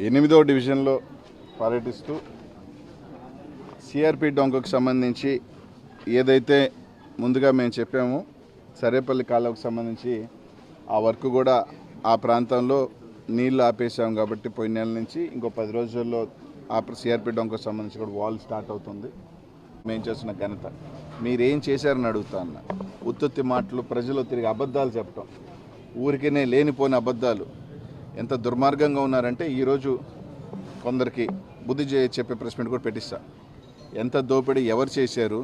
8వ డివిజన్లో పర్యటిస్తూ సిఆర్పి డొంకకు సంబంధించి ఏదైతే ముందుగా మేము చెప్పామో సరేపల్లి కాలువకు సంబంధించి ఆ వర్క్ కూడా ఆ ప్రాంతంలో నీళ్లు ఆపేసాం కాబట్టి పోయిన నెల నుంచి ఇంకో 10 రోజుల్లో ఆ సిఆర్పి డొంకకు సంబంధించి కూడా వాల్ స్టార్ట్ అవుతుంది. మేము చేస్తున్న ఘనత మీరేం చేశారని అడుగుతా అన్న. ఉత్తుత్తి మాటలు, ప్రజలు తిరిగి అబద్ధాలు చెప్పడం, ఊరికినే లేనిపోని అబద్ధాలు ఎంత దుర్మార్గంగా ఉన్నారంటే ఈరోజు కొందరికి బుద్ధి చెప్పే ప్రెస్ మీట్ కూడా పెట్టిస్తా. ఎంత దోపిడీ ఎవరు చేశారు,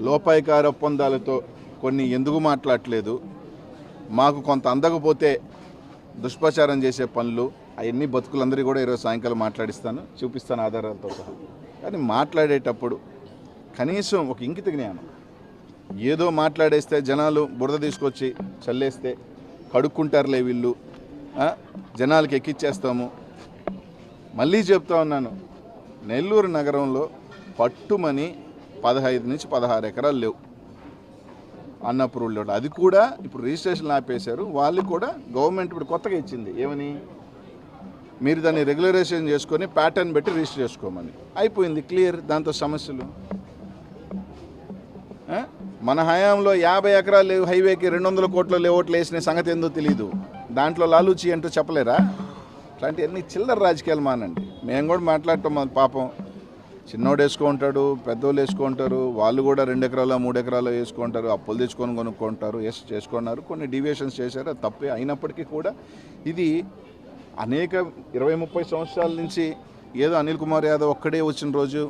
లోపాయికార ఒప్పందాలతో కొన్ని ఎందుకు మాట్లాడట్లేదు, మాకు కొంత అందకపోతే దుష్ప్రచారం చేసే పనులు, అవన్నీ బతుకులందరికీ కూడా ఈరోజు సాయంకాలం మాట్లాడిస్తాను, చూపిస్తాను ఆధారాలతో సహా. కానీ మాట్లాడేటప్పుడు కనీసం ఒక ఇంకిత జ్ఞానం, ఏదో మాట్లాడేస్తే జనాలు బురద తీసుకొచ్చి చల్లేస్తే కడుక్కుంటారులే వీళ్ళు, జనాలకి ఎక్కిచ్చేస్తాము. మళ్ళీ చెప్తా ఉన్నాను, నెల్లూరు నగరంలో పట్టుమని 15 నుంచి 16 ఎకరాలు లేవు అన్నప్రూవ్డ్ లేవు. అది కూడా ఇప్పుడు రిజిస్ట్రేషన్ ఆపేశారు. వాళ్ళు కూడా గవర్నమెంట్ ఇప్పుడు కొత్తగా ఇచ్చింది ఏమని, మీరు దాన్ని రెగ్యులరైజేషన్ చేసుకొని ప్యాటర్న్ పెట్టి రిజిస్టర్ చేసుకోమని. అయిపోయింది, క్లియర్. దాంతో సమస్యలు. మన హయాంలో 50 ఎకరాలు లేవు హైవేకి 200 కోట్ల లేఅవుట్లు వేసిన సంగతి ఏందో తెలియదు. దాంట్లో లాలూచి అంటూ చెప్పలేరా? అట్లాంటివన్నీ చిల్లర రాజకీయాలు మానండి. మేము కూడా మాట్లాడటం పాపం, చిన్నోడు వేసుకుంటాడు, పెద్దోళ్ళు వేసుకుంటారు, వాళ్ళు కూడా 2 ఎకరాలు 3 ఎకరాలు వేసుకుంటారు, అప్పులు తెచ్చుకొని కొనుక్కుంటారు. ఎస్ చేసుకున్నారు, కొన్ని డీవియేషన్స్ చేశారు, అది తప్పే. అయినప్పటికీ కూడా ఇది అనేక 20-30 సంవత్సరాల నుంచి ఏదో అనిల్ కుమార్ యాదవ్ ఒక్కడే వచ్చిన రోజు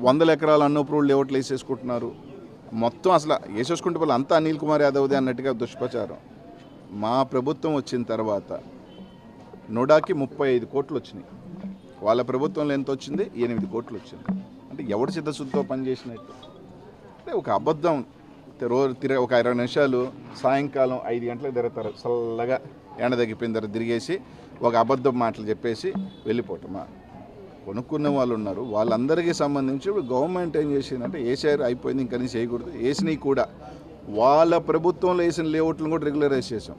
100 ఎకరాలు అన్అప్రూవ్డ్ లేఅవుట్లు వేసేసుకుంటున్నారు. మొత్తం అసలు వేసేసుకుంటే వాళ్ళు అంతా అనిల్ కుమార్ యాదవ్దే అన్నట్టుగా దుష్ప్రచారం. మా ప్రభుత్వం వచ్చిన తర్వాత నోడాకి 35 కోట్లు వచ్చినాయి. వాళ్ళ ప్రభుత్వంలో ఎంత వచ్చింది? 8 కోట్లు వచ్చింది. అంటే ఎవడు చిత్తశుద్ధితో పనిచేసినట్టు? అంటే ఒక అబద్ధం. రోజు ఒక 20 నిమిషాలు సాయంకాలం 5 గంటలకు తిరుగుతారు, చల్లగా ఎండ తగ్గిపోయిన తర్వాత తిరిగేసి ఒక అబద్ధం మాటలు చెప్పేసి వెళ్ళిపోవటమా? కొనుక్కున్న వాళ్ళు ఉన్నారు, వాళ్ళందరికీ సంబంధించి గవర్నమెంట్ ఏం చేసిందంటే వేసారు, అయిపోయింది, ఇంకా నుంచి చేయకూడదు. వేసినవి కూడా వాళ్ళ ప్రభుత్వంలో వేసిన లేఅవుట్లను కూడా రెగ్యులరైజ్ చేసాం.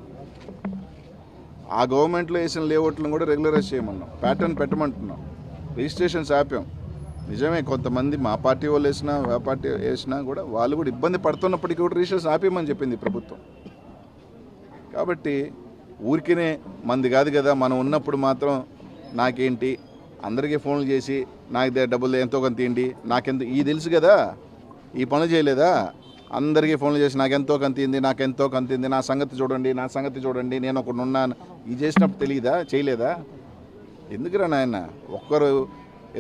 ఆ గవర్నమెంట్లో వేసిన లేఅవుట్లను కూడా రెగ్యులరైజ్ చేయమన్నాం, ప్యాటర్న్ పెట్టమంటున్నాం, రిజిస్ట్రేషన్స్ ఆపాం. నిజమే, కొంతమంది మా పార్టీ వాళ్ళు వేసినా ఆ పార్టీ వేసినా కూడా వాళ్ళు కూడా ఇబ్బంది పడుతున్నప్పటికీ కూడా రిజిస్ట్రేషన్ ఆపేయమని చెప్పింది ప్రభుత్వం. కాబట్టి ఊరికినే మంది కాదు కదా, మనం ఉన్నప్పుడు మాత్రం నాకేంటి, అందరికీ ఫోన్లు చేసి నాకు డబ్బులు ఎంతో కొంత తీయండి, నాకెంత ఈ తెలుసు కదా, ఈ పనులు చేయలేదా? అందరికీ ఫోన్లు చేసి నాకెంతో కంతింది, నాకెంతో కంతింది, నా సంగతి చూడండి, నా సంగతి చూడండి, నేను ఒకడు ఉన్నాను. ఇది చేసినప్పుడు తెలియదా, చేయలేదా? ఎందుకురా నాయన? ఒక్కరు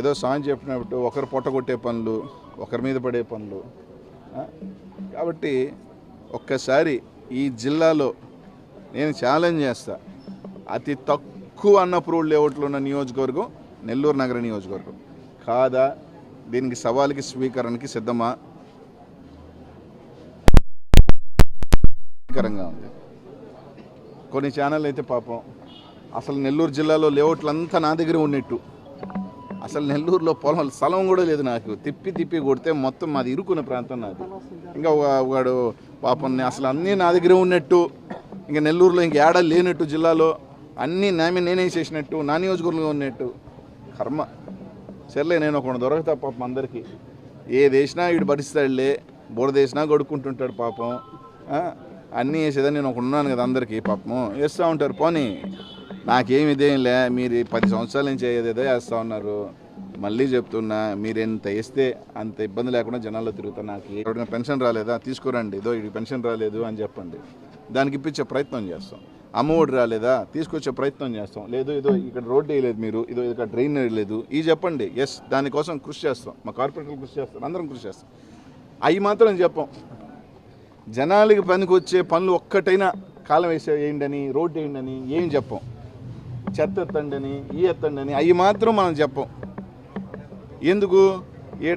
ఏదో సాయం చెప్పినప్పుడు ఒకరు పొట్టగొట్టే పనులు, ఒకరి మీద పడే పనులు. కాబట్టి ఒక్కసారి ఈ జిల్లాలో నేను ఛాలెంజ్ చేస్తా, అతి తక్కువ అన్అప్రూవ్డ్ లేఅవుట్లు ఉన్న నియోజకవర్గం నెల్లూరు నగర నియోజకవర్గం కాదా? దీనికి సవాలుకి స్వీకరణకి సిద్ధమా? ఉంది. కొన్ని ఛానల్ అయితే పాపం అసలు నెల్లూరు జిల్లాలో లేఅవుట్లంతా నా దగ్గర ఉన్నట్టు, అసలు నెల్లూరులో పొలం స్థలం కూడా లేదు నాకు, తిప్పి కొడితే మొత్తం మాది ఇరుకున్న ప్రాంతం నాది. ఇంకా వాడు పాపం అసలు అన్నీ నా దగ్గర ఉన్నట్టు, ఇంకా నెల్లూరులో ఇంక ఏడా లేనట్టు, జిల్లాలో అన్నీ నేనే చేసినట్టు, నా నియోజకవర్గంలో ఉన్నట్టు. కర్మ. సర్లే, నేను ఒక దొరకతా పాపం అందరికీ. ఏది వేసినా వీడు భరిస్తాడులే, బురద వేసినా గడుక్కుంటుంటాడు పాపం. అన్నీ వేసేదని నేను ఒక ఉన్నాను కదా, అందరికీ పాపం వేస్తూ ఉంటారు. పోనీ నాకేమి ఇదేంలే, మీరు 10 సంవత్సరాల నుంచి ఏదేదో వేస్తూ ఉన్నారు. మళ్ళీ చెప్తున్నా, మీరు ఎంత వేస్తే అంత ఇబ్బంది లేకుండా జనాల్లో తిరుగుతా. నాకు ఎవరైనా పెన్షన్ రాలేదా, తీసుకురండి, ఇదో ఇది పెన్షన్ రాలేదు అని చెప్పండి, దానికి ఇప్పించే ప్రయత్నం చేస్తాం. అమ్మఒడి రాలేదా, తీసుకొచ్చే ప్రయత్నం చేస్తాం. లేదు ఇదో ఇక్కడ రోడ్డు వేయలేదు, మీరు ఇదో ఇక్కడ డ్రైన్ వేయలేదు, ఇది చెప్పండి. ఎస్, దానికోసం కృషి చేస్తాం, మా కార్పొరేటర్లు కృషి చేస్తాం, అందరం కృషి చేస్తాం. అవి మాత్రం చెప్పం. జనాలకి పనికి వచ్చే పనులు ఒక్కటైనా కాలం వేయండి అని, రోడ్డు వేయండి అని ఏం చెప్పం. చెత్త ఎత్తండి అని, ఎత్తండి అని అవి మాత్రం మనం చెప్పం. ఎందుకు?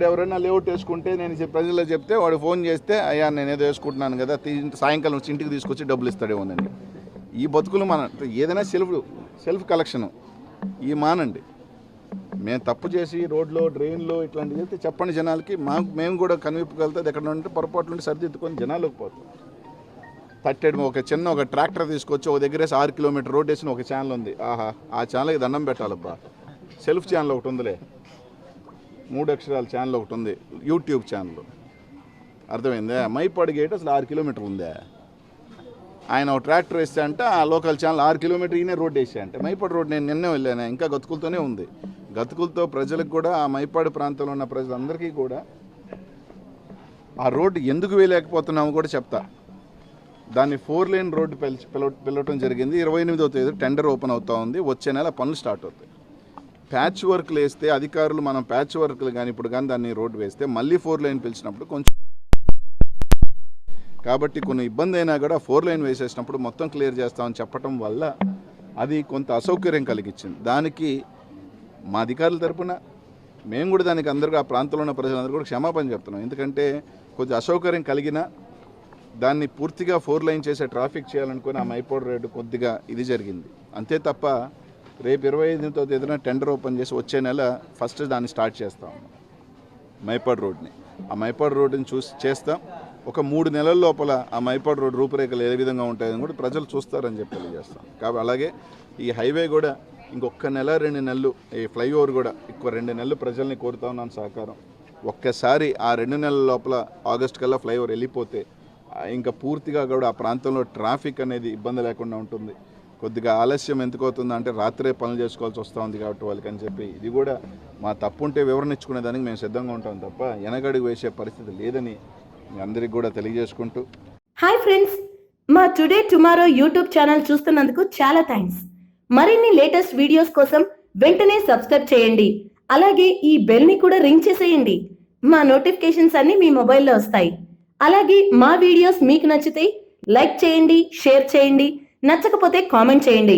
ఎవరైనా లేఅవుట్ వేసుకుంటే నేను ప్రజల్లో చెప్తే వాడు ఫోన్ చేస్తే, అయ్యా నేను ఏదో వేసుకుంటున్నాను కదా, సాయంకాలం వచ్చి ఇంటికి తీసుకొచ్చి డబ్బులు ఇస్తాడేమోనండి. ఈ బతుకులు మన ఏదైనా సెల్ఫ్ కలెక్షను ఈ మానండి. మేము తప్పు చేసి రోడ్లో డ్రైన్లో ఇట్లాంటివి చేస్తే చెప్పండి జనాలకి, మేము కూడా కనివిప్పగలుగుతుంది. ఎక్కడ ఉంటే పొరపాటు నుండి సరిదిద్దుకొని జనాల్లోకి పోతాం. తట్టెడు ఒక ట్రాక్టర్ తీసుకొచ్చి ఒక దగ్గర 6 కిలోమీటర్ రోడ్ వేసిన ఒక ఛానల్ ఉంది. ఆహా, ఆ ఛానల్కి దండం పెట్టాలబ్బా. సెల్ఫ్ ఛానల్ ఒకటి ఉందిలే, 3 అక్షరాల ఛానల్ ఒకటి ఉంది, యూట్యూబ్ ఛానల్. అర్థమైందా? మైపాడు గేట్ అసలు 6 కిలోమీటర్లు ఉందా? ఆయన ఒక ట్రాక్టర్ వేస్తే అంటే ఆ లోకల్ ఛానల్ 6 కిలోమీటర్ ఈయనే రోడ్ వేసా అంటే. మైపాడు రోడ్ నేను నిన్నే వెళ్ళాను, ఇంకా గతుకులతోనే ఉంది. గతుకులతో ప్రజలకు కూడా, ఆ మైపాడు ప్రాంతంలో ఉన్న ప్రజలందరికీ కూడా ఆ రోడ్డు ఎందుకు వేయలేకపోతున్నామో కూడా చెప్తా. దాన్ని 4 లేన్ రోడ్డు పిలవటం జరిగింది. 28వ తేదీ టెండర్ ఓపెన్ అవుతూ ఉంది. వచ్చే నెల పనులు స్టార్ట్ అవుతాయి. ప్యాచ్ వర్క్లు వేస్తే అధికారులు, మనం ప్యాచ్ వర్క్లు కానీ ఇప్పుడు కానీ దాన్ని రోడ్డు వేస్తే మళ్ళీ 4 లేన్ పిలిచినప్పుడు కొంచెం, కాబట్టి కొన్ని ఇబ్బంది అయినా కూడా 4 లేన్ వేసేసినప్పుడు మొత్తం క్లియర్ చేస్తామని చెప్పడం వల్ల అది కొంత అసౌకర్యం కలిగించింది. దానికి మా అధికారుల తరపున మేము కూడా దానికి అందరికీ, ఆ ప్రాంతంలో ఉన్న ప్రజలందరూ కూడా క్షమాపణ చెప్తున్నాం. ఎందుకంటే కొంచెం అసౌకర్యం కలిగినా దాన్ని పూర్తిగా 4 లైన్ చేసే ట్రాఫిక్ చేయాలనుకుని ఆ మైపాడు రోడ్డు కొద్దిగా ఇది జరిగింది అంతే తప్ప. రేపు 25వ తేదీన టెండర్ ఓపెన్ చేసి వచ్చే నెల ఫస్ట్ దాన్ని స్టార్ట్ చేస్తాం మైపాడు రోడ్ని. ఆ మైపాడు రోడ్డుని చేస్తాం. ఒక 3 నెలల లోపల ఆ మైపాడు రోడ్డు రూపురేఖలు ఏ విధంగా ఉంటాయని కూడా ప్రజలు చూస్తారని చెప్పి తెలియజేస్తాం. కాబట్టి అలాగే ఈ హైవే కూడా ఇంకొక నెల 2 నెలలు, ఈ ఫ్లైఓవర్ కూడా ఇంకో 2 నెలలు ప్రజల్ని కోరుతా ఉన్నాను సహకారం. ఒక్కసారి ఆ 2 నెలల లోపల ఆగస్టు కల్లా ఫ్లైఓవర్ వెళ్ళిపోతే ఇంకా పూర్తిగా కూడా ఆ ప్రాంతంలో ట్రాఫిక్ అనేది ఇబ్బంది లేకుండా ఉంటుంది. కొద్దిగా ఆలస్యం ఎందుకు అవుతుందో అంటే రాత్రే పనులు చేసుకోవాల్సి వస్తూ ఉంది కాబట్టి వాళ్ళకి అని చెప్పి, ఇది కూడా మా తప్పు ఉంటే వివరణ ఇచ్చుకునే దానికి మేము సిద్ధంగా ఉంటాం తప్ప వెనకడుగు వేసే పరిస్థితి లేదని మీ అందరికీ కూడా తెలియజేసుకుంటూ. హాయ్ ఫ్రెండ్స్, మా టుడే టుమారో యూట్యూబ్ ఛానల్ చూస్తున్నందుకు చాలా థ్యాంక్స్. మరిన్ని లేటెస్ట్ వీడియోస్ కోసం వెంటనే సబ్స్క్రైబ్ చేయండి. అలాగే ఈ బెల్ ని కూడా రింగ్ చేసేయండి. మా నోటిఫికేషన్స్ అన్ని మీ మొబైల్లో వస్తాయి. అలాగే మా వీడియోస్ మీకు నచ్చితే లైక్ చేయండి, షేర్ చేయండి, నచ్చకపోతే కామెంట్ చేయండి.